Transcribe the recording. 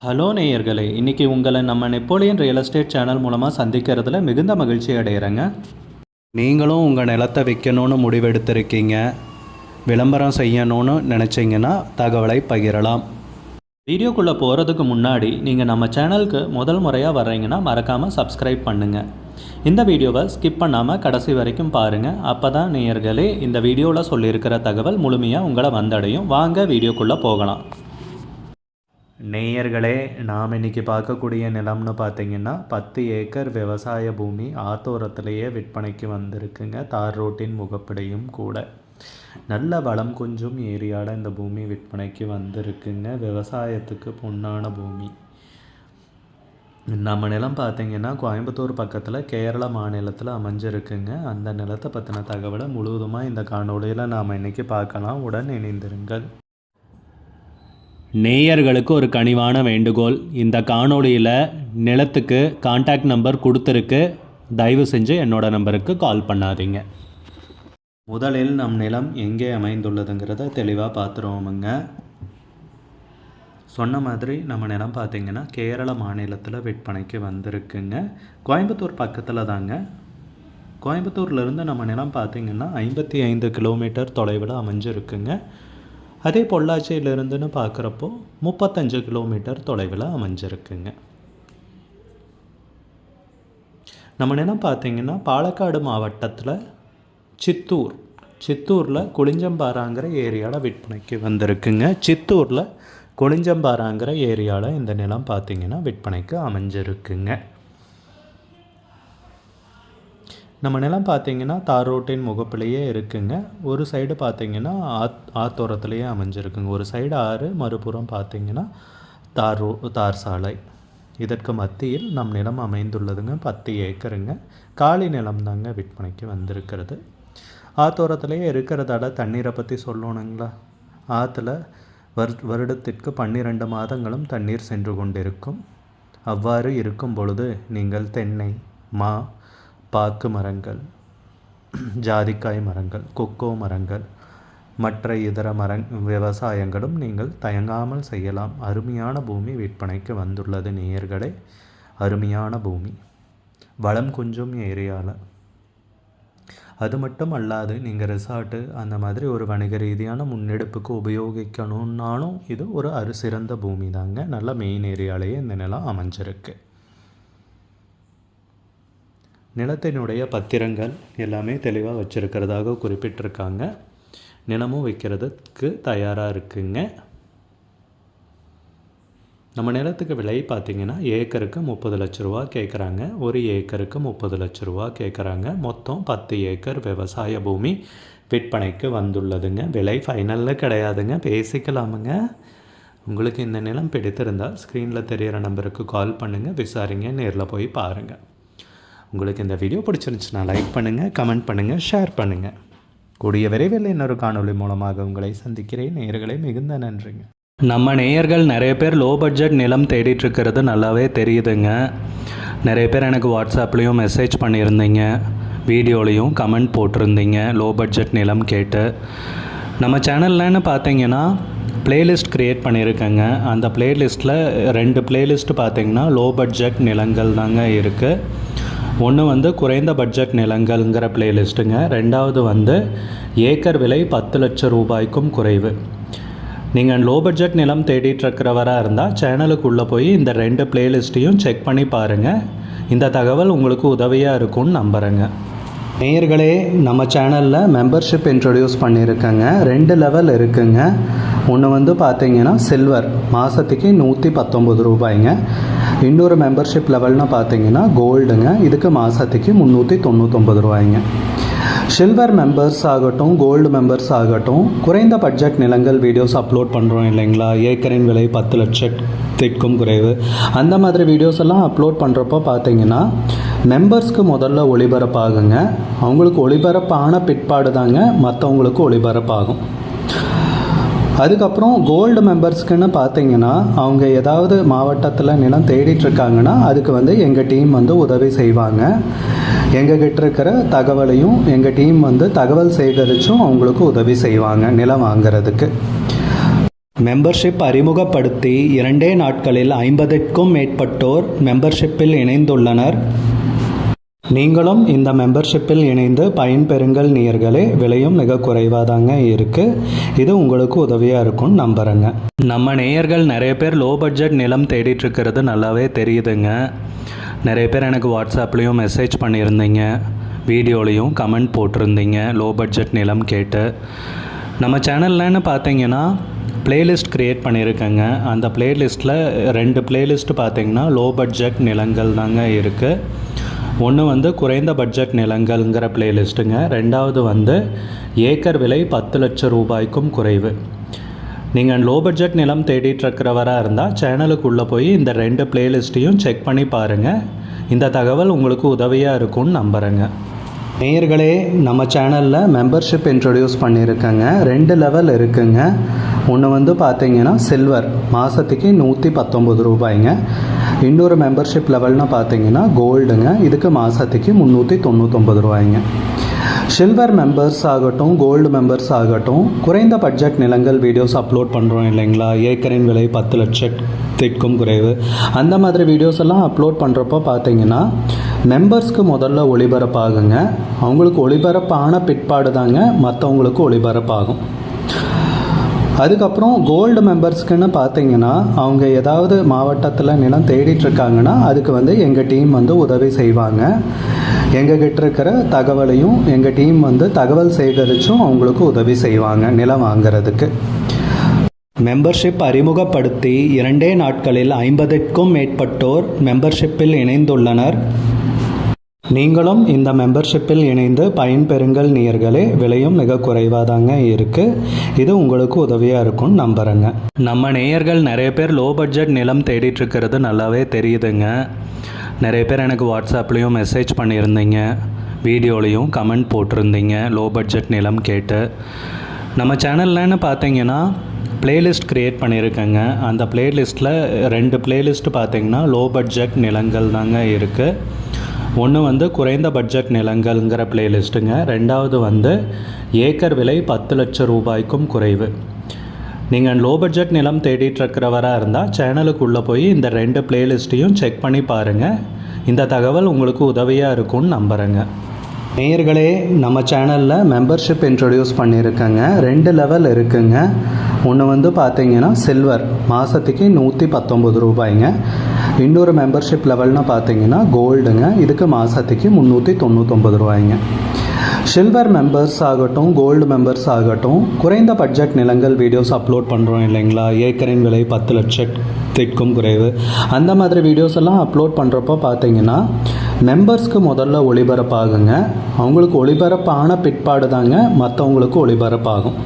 Hello நேயர்களே, இன்றைக்கி உங்களை நம்ம நெப்போலியன் ரியல் எஸ்டேட் சேனல் மூலமாக சந்திக்கிறதுல மிகுந்த மகிழ்ச்சி அடைகிறேங்க. நீங்களும் உங்கள் நிலத்தை விற்கணும்னு முடிவெடுத்திருக்கீங்க, விளம்பரம் செய்யணும்னு நினச்சிங்கன்னா தகவலை பகிரலாம். வீடியோக்குள்ளே போகிறதுக்கு முன்னாடி நீங்கள் நம்ம சேனலுக்கு முதல் முறையாக வர்றீங்கன்னா மறக்காமல் சப்ஸ்கிரைப் பண்ணுங்கள். இந்த வீடியோவை ஸ்கிப் பண்ணாமல் கடைசி வரைக்கும் பாருங்கள். அப்போ தான் நேயர்களே இந்த வீடியோவில் சொல்லியிருக்கிற தகவல் முழுமையாக உங்களை வந்தடையும். வாங்க வீடியோக்குள்ளே போகலாம். நேயர்களே, நாம் இன்றைக்கி பார்க்கக்கூடிய நிலம்னு பார்த்திங்கன்னா 10 ஏக்கர் விவசாய பூமி ஆத்தோரத்துலேயே விற்பனைக்கு வந்திருக்குங்க. தார் ரோட்டின் முகப்படியும் கூட நல்ல வளம் கொஞ்சம் ஏரியாவில் இந்த பூமி விற்பனைக்கு வந்திருக்குங்க. விவசாயத்துக்கு பொன்னான பூமி. நம்ம நிலம் பார்த்திங்கன்னா கோயம்புத்தூர் பக்கத்தில் கேரள மாநிலத்தில் அமைஞ்சிருக்குங்க. அந்த நிலத்தை பற்றின தகவலை முழுவதுமாக இந்த காணொலியில் நாம் இன்றைக்கி பார்க்கலாம். உடன் இணைந்திருங்கள். நேயர்களுக்கு ஒரு கனிவான வேண்டுகோள், இந்த காணொலியில் நிலத்துக்கு கான்டாக்ட் நம்பர் கொடுத்துருக்கு, தயவு செஞ்சு என்னோட நம்பருக்கு கால் பண்ணாதீங்க. முதலில் நம் நிலம் எங்கே அமைந்துள்ளதுங்கிறத தெளிவாக பார்த்துருவோமுங்க. சொன்ன மாதிரி நம்ம நிலம் பார்த்திங்கன்னா கேரள மாநிலத்தில் விற்பனைக்கு வந்திருக்குங்க. கோயம்புத்தூர் பக்கத்தில் தாங்க. கோயம்புத்தூர்லேருந்து நம்ம நிலம் பார்த்திங்கன்னா 55 கிலோமீட்டர் தொலைவில் அமைஞ்சிருக்குங்க. அதே பொள்ளாச்சியிலிருந்துன்னு பார்க்குறப்போ 35 கிலோமீட்டர் தொலைவில் அமைஞ்சிருக்குங்க. நம்ம நிலம் பார்த்திங்கன்னா பாலக்காடு மாவட்டத்தில் சித்தூரில் கொளிஞ்சம்பாறாங்கிற ஏரியாவில் விற்பனைக்கு வந்திருக்குங்க. சித்தூரில் கொளிஞ்சம்பாறாங்கிற ஏரியாவில் இந்த நிலம் பார்த்திங்கன்னா விற்பனைக்கு அமைஞ்சிருக்குங்க. நம்ம நிலம் பார்த்திங்கன்னா தார் ரோட்டின் முகப்பிலேயே இருக்குங்க. ஒரு சைடு பார்த்திங்கன்னா ஆத்தோரத்துலேயே அமைஞ்சிருக்குங்க. ஒரு சைடு ஆறு, மறுபுறம் பார்த்திங்கன்னா தார் சாலை. இதற்கு மத்தியில் நம் நிலம் அமைந்துள்ளதுங்க. 10 ஏக்கருங்க. காலி நிலம் தாங்க விற்பனைக்கு வந்திருக்கிறது. ஆத்தோரத்துலேயே இருக்கிறதால தண்ணீரை பற்றி சொல்லணுங்களா? ஆற்றுல வருடத்திற்கு 12 மாதங்களும் தண்ணீர் சென்று கொண்டிருக்கும். அவ்வாறு இருக்கும் பொழுது நீங்கள் தென்னை, மா, பாக்கு மரங்கள், ஜாதிக்காய் மரங்கள், கொக்கோ மரங்கள், மற்ற இதர விவசாயங்களும் நீங்கள் தயங்காமல் செய்யலாம். அருமையான பூமி விற்பனைக்கு வந்துள்ளது நேயர்களே. அருமையான பூமி, வளம் கொஞ்சம் ஏரியாவில். அது மட்டும் அல்லாது நீங்கள் ரிசார்ட்டு அந்த மாதிரி ஒரு வணிக ரீதியான முன்னெடுப்புக்கு உபயோகிக்கணுன்னாலும் இது ஒரு சிறந்த பூமி தாங்க. நல்ல மெயின் ஏரியாலேயே இந்த நிலம் அமைஞ்சிருக்கு. நிலத்தினுடைய பத்திரங்கள் எல்லாமே தெளிவாக வச்சுருக்கிறதாக குறிப்பிட்டிருக்காங்க. நிலமும் வைக்கிறதுக்கு தயாராக இருக்குங்க. நம்ம நிலத்துக்கு விலை பார்த்திங்கன்னா ஏக்கருக்கு 30 லட்ச ரூபா கேட்குறாங்க. ஒரு ஏக்கருக்கு 30 லட்ச ரூபா கேட்குறாங்க. மொத்தம் 10 ஏக்கர் விவசாய பூமி விற்பனைக்கு வந்துள்ளதுங்க. விலை ஃபைனலில் கிடையாதுங்க, பேசிக்கலாமுங்க. உங்களுக்கு இந்த நிலம் பிடித்திருந்தால் ஸ்க்ரீனில் தெரிகிற நம்பருக்கு கால் பண்ணுங்கள், விசாரிங்க, நேரில் போய் பாருங்கள். உங்களுக்கு இந்த வீடியோ பிடிச்சிருந்துச்சுன்னா லைக் பண்ணுங்கள், கமெண்ட் பண்ணுங்கள், ஷேர் பண்ணுங்கள். கூடிய விரைவில் இன்னொரு காணொலி மூலமாக உங்களை சந்திக்கிறேன். நேயர்களே, மிகுந்த நன்றிங்க. நம்ம நேயர்கள் நிறைய பேர் லோ பட்ஜெட் நிலம் தேடிட்டுருக்கிறது நல்லாவே தெரியுதுங்க. நிறைய பேர் எனக்கு வாட்ஸ்அப்லேயும் மெசேஜ் பண்ணியிருந்தீங்க, வீடியோலையும் கமெண்ட் போட்டிருந்தீங்க லோ பட்ஜெட் நிலம் கேட்டு. நம்ம சேனல்லன்னு பார்த்தீங்கன்னா ப்ளேலிஸ்ட் க்ரியேட் பண்ணியிருக்கேங்க. அந்த ப்ளேலிஸ்ட்டில் 2 ப்ளேலிஸ்ட்டு பார்த்திங்கன்னா லோ பட்ஜெட் நிலங்கள் தாங்க இருக்குது. ஒன்று குறைந்த பட்ஜெட் நிலங்கள்ங்கிற ப்ளேலிஸ்ட்டுங்க. ரெண்டாவது ஏக்கர் விலை 10 லட்சம் ரூபாய்க்கும் குறைவு. நீங்கள் லோ பட்ஜெட் நிலம் தேடிட்டுருக்கிறவராக இருந்தால் சேனலுக்குள்ளே போய் இந்த 2 ப்ளேலிஸ்ட்டையும் செக் பண்ணி பாருங்கள். இந்த தகவல் உங்களுக்கு உதவியாக இருக்கும்னு நம்புகிறேங்க. நேயர்களே, நம்ம சேனலில் மெம்பர்ஷிப் இன்ட்ரடியூஸ் பண்ணியிருக்கேங்க. 2 லெவல் இருக்குங்க. ஒன்று பார்த்திங்கன்னா சில்வர், மாதத்துக்கு 119 ரூபாய்ங்க. இன்னொரு மெம்பர்ஷிப் லெவல்னு பார்த்திங்கன்னா கோல்டுங்க. இதுக்கு மாதத்துக்கு 399 ரூபாய்ங்க. சில்வர் மெம்பர்ஸ் ஆகட்டும், கோல்டு மெம்பர்ஸ் ஆகட்டும், குறைந்த பட்ஜெட் நிலங்கள் வீடியோஸ் அப்லோட் பண்ணுறோம் இல்லைங்களா? ஏக்கரின் விலை 10 லட்சத்திற்கும் குறைவு, அந்த மாதிரி வீடியோஸ் எல்லாம் அப்லோட் பண்ணுறப்போ பார்த்திங்கன்னா மெம்பர்ஸ்க்கு முதல்ல ஒளிபரப்பாகுங்க. அவங்களுக்கு ஒளிபரப்பான பிற்பாடு தாங்க மற்றவங்களுக்கு ஒளிபரப்பாகும். அதுக்கப்புறம் கோல்டு மெம்பர்ஸ்க்குன்னு பார்த்தீங்கன்னா அவங்க ஏதாவது மாவட்டத்தில் நிலம் தேடிட்டுருக்காங்கன்னா அதுக்கு எங்கள் டீம் உதவி செய்வாங்க. எங்ககிட்ட இருக்கிற தகவலையும் எங்கள் டீம் தகவல் சேகரித்தும் அவங்களுக்கு உதவி செய்வாங்க நிலம் வாங்கிறதுக்கு. மெம்பர்ஷிப் அறிமுகப்படுத்தி 2 நாட்களில் 50க்கும் மேற்பட்டோர் மெம்பர்ஷிப்பில் இணைந்துள்ளனர். நீங்களும் இந்த மெம்பர்ஷிப்பில் இணைந்து பயன்பெறுங்கள் நேயர்களே. விலையும் மிக குறைவாதாங்க இருக்குது. இது உங்களுக்கு உதவியாக இருக்கும்னு நம்புகிறேங்க. நம்ம நேயர்கள் நிறைய பேர் லோ பட்ஜெட் நிலம் தேடிட்டு இருக்கிறது நல்லாவே தெரியுதுங்க. நிறைய பேர் எனக்கு வாட்ஸ்அப்லேயும் மெசேஜ் பண்ணியிருந்தீங்க, வீடியோலையும் கமெண்ட் போட்டிருந்தீங்க லோ பட்ஜெட் நிலம் கேட்டு. நம்ம சேனல்லன்னு பார்த்தீங்கன்னா பிளேலிஸ்ட் க்ரியேட் பண்ணியிருக்கேங்க. அந்த பிளேலிஸ்ட்டில் 2 பிளேலிஸ்ட்டு பார்த்தீங்கன்னா லோ பட்ஜெட் நிலங்கள் தாங்க இருக்குது. ஒன்று வந்து குறைந்த பட்ஜெட் நிலங்கள்ங்கிற பிளேலிஸ்ட்டுங்க. ரெண்டாவது வந்து ஏக்கர் விலை 10 லட்சம் ரூபாய்க்கும் குறைவு. நீங்கள் லோ பட்ஜெட் நிலம் தேடிட்டு இருக்கிறவராக இருந்தால் சேனலுக்குள்ளே போய் இந்த 2 பிளேலிஸ்ட்டையும் செக் பண்ணி பாருங்கள். இந்த தகவல் உங்களுக்கு உதவியாக இருக்கும்னு நம்புகிறேங்க. நேயர்களே, நம்ம சேனலில் மெம்பர்ஷிப் இன்ட்ரடியூஸ் பண்ணியிருக்கேங்க. 2 லெவல் இருக்குங்க. ஒன்று வந்து பார்த்தீங்கன்னா சில்வர், மாதத்துக்கு 119 ரூபாய்ங்க. இன்னொரு மெம்பர்ஷிப் லெவல்னு பார்த்தீங்கன்னா கோல்டுங்க. இதுக்கு மாதத்துக்கு 399 ரூபாய்ங்க. சில்வர் மெம்பர்ஸ் ஆகட்டும், கோல்டு மெம்பர்ஸ் ஆகட்டும், குறைந்த பட்ஜெட் நிலங்கள் வீடியோஸ் அப்லோட் பண்ணுறோம் இல்லைங்களா, ஏக்கரின் விலை 10 லட்சத்திற்கும் குறைவு, அந்த மாதிரி வீடியோஸ் எல்லாம் அப்லோட் பண்ணுறப்போ பார்த்தீங்கன்னா மெம்பர்ஸ்க்கு முதல்ல ஒளிபரப்பாகுங்க. அவங்களுக்கு ஒளிபரப்பான பிற்பாடு தாங்க மற்றவங்களுக்கு ஒளிபரப்பாகும். அதுக்கப்புறம் கோல்டு மெம்பர்ஸ்க்குன்னு பார்த்தீங்கன்னா அவங்க ஏதாவது மாவட்டத்தில் நிலம் தேடிட்டுருக்காங்கன்னா அதுக்கு வந்து எங்கள் டீம் வந்து உதவி செய்வாங்க. எங்ககிட்ட இருக்கிற தகவலையும் எங்கள் டீம் வந்து தகவல் சேகரித்தும் அவங்களுக்கு உதவி செய்வாங்க நிலம் வாங்கிறதுக்கு. மெம்பர்ஷிப் அறிமுகப்படுத்தி 2 நாட்களில் 50க்கும் மேற்பட்டோர் மெம்பர்ஷிப்பில் இணைந்துள்ளனர். நீங்களும் இந்த மெம்பர்ஷிப்பில் இணைந்து பயன்பெறுங்கள் நேயர்களே. விலையும் மிக குறைவாதாங்க இருக்குது. இது உங்களுக்கு உதவியாக இருக்கும்னு நம்புகிறேங்க. நம்ம நேயர்கள் நிறைய பேர் லோ பட்ஜெட் நிலம் தேடிட்டு இருக்கிறது நல்லாவே தெரியுதுங்க. நிறைய பேர் எனக்கு வாட்ஸ்அப்லேயும் மெசேஜ் பண்ணியிருந்தீங்க, வீடியோலையும் கமெண்ட் போட்டிருந்தீங்க லோ பட்ஜெட் நிலம் கேட்டு. நம்ம சேனல்லன்னு பார்த்தீங்கன்னா பிளேலிஸ்ட் க்ரியேட் பண்ணியிருக்கேங்க. அந்த பிளேலிஸ்ட்டில் 2 பிளேலிஸ்ட்டு பார்த்தீங்கன்னா லோ பட்ஜெட் நிலங்கள் தாங்க இருக்குது. ஒன்று வந்து குறைந்த பட்ஜெட் நிலங்கள்ங்கிற பிளேலிஸ்ட்டுங்க. ரெண்டாவது வந்து ஏக்கர் விலை 10 லட்சம் ரூபாய்க்கும் குறைவு. நீங்கள் லோ பட்ஜெட் நிலம் தேடிட்டு இருக்கிறவராக இருந்தால் சேனலுக்குள்ளே போய் இந்த 2 பிளேலிஸ்ட்டையும் செக் பண்ணி பாருங்கள். இந்த தகவல் உங்களுக்கு உதவியாக இருக்கும்னு நம்புகிறேங்க. நேயர்களே, நம்ம சேனலில் மெம்பர்ஷிப் இன்ட்ரடியூஸ் பண்ணியிருக்கேங்க. 2 லெவல் இருக்குங்க. ஒன்று வந்து பார்த்தீங்கன்னா சில்வர், மாதத்துக்கு 119 ரூபாய்ங்க. இன்னொரு மெம்பர்ஷிப் லெவல்னு பார்த்தீங்கன்னா கோல்டுங்க. இதுக்கு மாதத்துக்கு 399 ரூபாய்ங்க. சில்வர் மெம்பர்ஸ் ஆகட்டும், கோல்டு மெம்பர்ஸ் ஆகட்டும், குறைந்த பட்ஜெட் நிலங்கள் வீடியோஸ் அப்லோட் பண்ணுறோம் இல்லைங்களா, ஏக்கரின் விலை 10 லட்சத்திற்கும் குறைவு, அந்த மாதிரி வீடியோஸ் எல்லாம் அப்லோட் பண்ணுறப்போ பார்த்தீங்கன்னா மெம்பர்ஸ்க்கு முதல்ல ஒளிபரப்பாகுங்க. அவங்களுக்கு ஒளிபரப்பான பிற்பாடு தாங்க மற்றவங்களுக்கு ஒளிபரப்பாகும்.